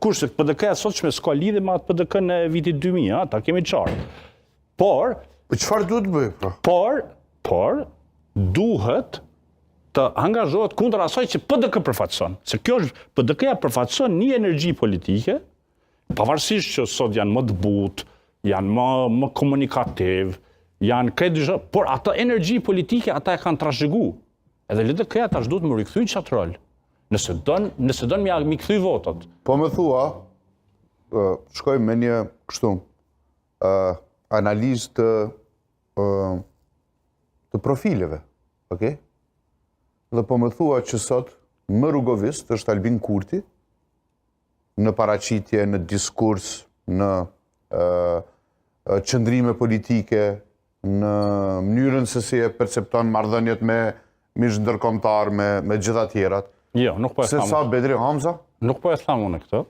kush se PDK-ja sotshme s'ka lidhje me atë PDK në vitit 2000, ta kemi qartë. Por çfarë duhet të bëj? Por duhet të angazhohet kundër asaj që PDK përfaqëson. Se kjo është PDK-ja përfaqëson një energji politike, pavarësisht që sot janë më të butë, janë më komunikativ, janë krejt por ato energji politike ata e kanë trashëguar. Edhe LDK-ja tash duhet më rikthyjnë çat rol. Nëse don mi kthy votat. Po më thua, shkojmë me një kështu analizë të profileve, okay? Dhe po më thua që sot më rrugovist është Albin Kurti në paraqitje, në diskurs, në qëndrime politike, në mënyrën se si e percepton marrëdhëniet me mish ndërkombëtar, me gjitha tjerat. Jo, nuk po e tham. Se sa Bedri Hamza? Nuk po e tham unë këtë.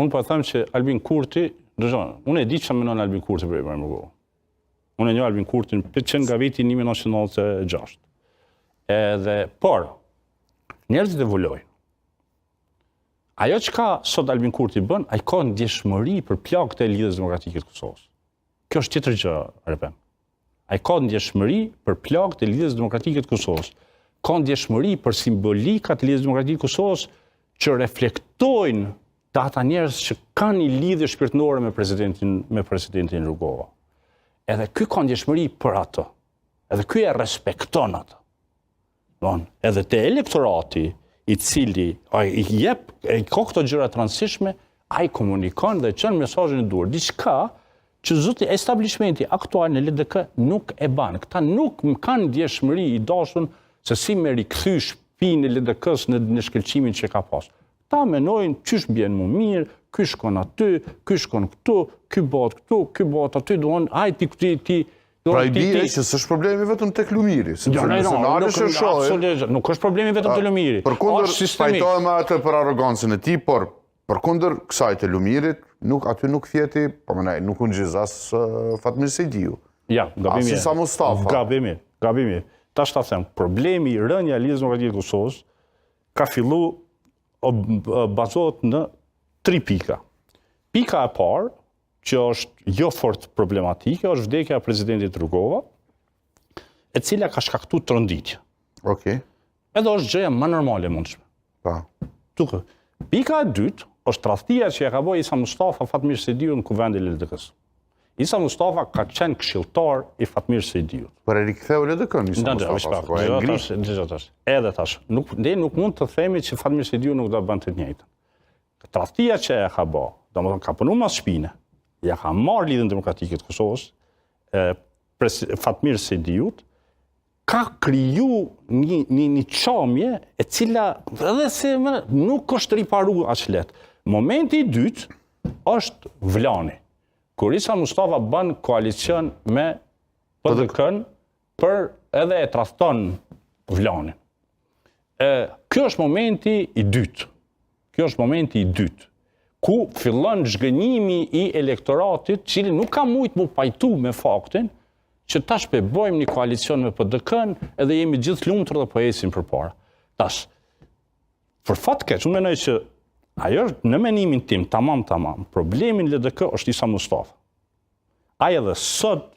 Unë po e tham që Albin Kurti, unë e di çfarë mendon Albin Kurti për Ibrahim Rugova. Unë e njoh Albin Kurtin që nga viti 1996. Por, njerëzit evolojnë. Ajo që ka sot Albin Kurti bën, ai ka ndjeshmëri për plagët e Lidhjes Demokratike të Kosovës. Kjo është tjetër gjë, Arben. Ai ka ndjeshmëri për plagët e Lidhjes Demokratike të Kosovës. Ka ndjeshmëri për simbolikat e Lidhjes Demokratike të Kosovës që reflektojnë të ata njerëz që kanë një lidhje shpirtërore me presidentin Rugova. Edhe ky ka ndjeshmëri për ato. Edhe ky e respekton ato. Edhe te elektorati i cili i ka këto gjëra të rëndësishme, ai komunikon dhe çon mesazhin e duhur. Diçka që zoti establishmenti aktual në LDK nuk e ban. Këta nuk kanë ndjeshmëri i dashur se si me rikthy shtëpinë e LDK-s në shkëlqimin që ka pas. Ta menojnë qysh bjen më mirë, ky shkon aty, ky shkon këtu, ky bëhet këtu, ky bëhet aty, duan hajti ti. Pra i bie që s'është problemi vetëm tek Lumiri, sepse nuk është problemi vetëm te Lumiri. Përkundër pajtohem atë për arrogancën e tij, por përkundër kësaj të Lumirit, aty nuk fjeti, po më nuk u ngjiz as Fatmir Sejdiu. Ja, gabimi. As Isa Mustafa. Gabimi. Tash ta them, problemi i rënja e Lidhjes Demokratike të Kosovës ka filluar bazohet në 3 pika. Pika e parë, që është jo fort problematike, është vdekja e presidentit Rugova, e cila ka shkaktuar tronditje. Okej. Edhe është gjëja më normale mundshme. Po. Pika e dytë është tradhtia që e ka bërë Isa Mustafa Fatmir Sejdiu në kuvendin e LDK-s. Isa Mustafa ka qenë këshilltar i Fatmir Sejdiut. Por e riktheu LDK-n Isa Mustafa. Edhe tash, nuk mund të themi që Fatmir Sejdiu nuk do të bënte të njëjtën. Tradhtia që e ka bërë, domethënë ka punuar mas shpine, ja ka marrë Lidhjen Demokratike të Kosovës, Fatmir Sejdiut, ka kriju një qamje e cila edhe se nuk është riparuar aq lehtë. Momenti i dytë është Vllani. Kur Isa Mustafa bën koalicion me PDK-n për edhe e tradhton Vllanin. Kjo është momenti i dytë. Ku fillon zhgënjimi i elektoratit, cili nuk ka mujt mu pajtu me faktin që tash pe bëjmë një koalicion me PDK-n edhe jemi gjithë lumtur dhe po ecim përpara. Tash, për fat keq, unë mendoj që ajo në mendimin tim, tamam, problemin LDK është Isa Mustafa. Ai edhe sot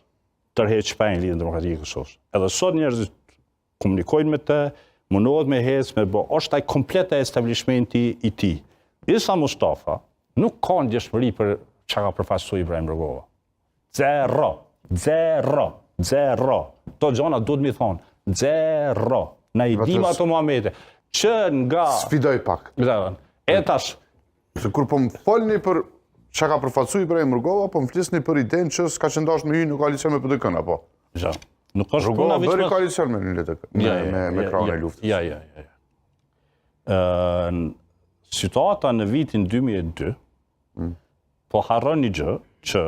tërheq shpejnë Lidhjen Demokratike të Kosovës. Edhe sot njerëzit komunikojnë me të, mundohet me hes, është ai komplet e establishmenti i tij. Isa Mustafa nuk ka ndjeshmëri për çka ka përfaqësuar Ibrahim Rugova. Zero. To gjona duhet mi thonë. Zero. Na i dim ato Muhamete. Që nga... Sfidoj pak. E tash... Se kur po më folni për çka ka përfaqësuar Ibrahim Rugova, po më flisni për idenë që s'ka qëndash me hyrë në koalicion me PDK-n, apo? Ja. Nuk është Rugova bëri koalicion me LDK, me krahun e luftës. Ja. Situata në vitin 2002, po harron një gjë që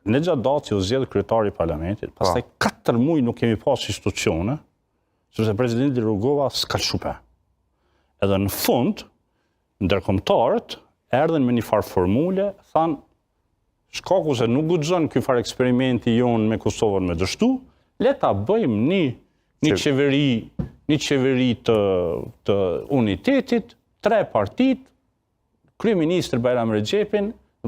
në gjatë datë që u zgjedh kryetari i parlamentit, pastaj 4 muaj nuk kemi pas institucione, sepse presidenti Rugova s'ka shupe. Edhe në fund, ndërkombëtarët erdhen me një farë formule, thanë, shkaku se nuk guxon ky farë eksperimenti jonë me Kosovën me dështu, le ta bëjmë një qeveri të unitetit, 3 partit, kryeministër Bajram Recepin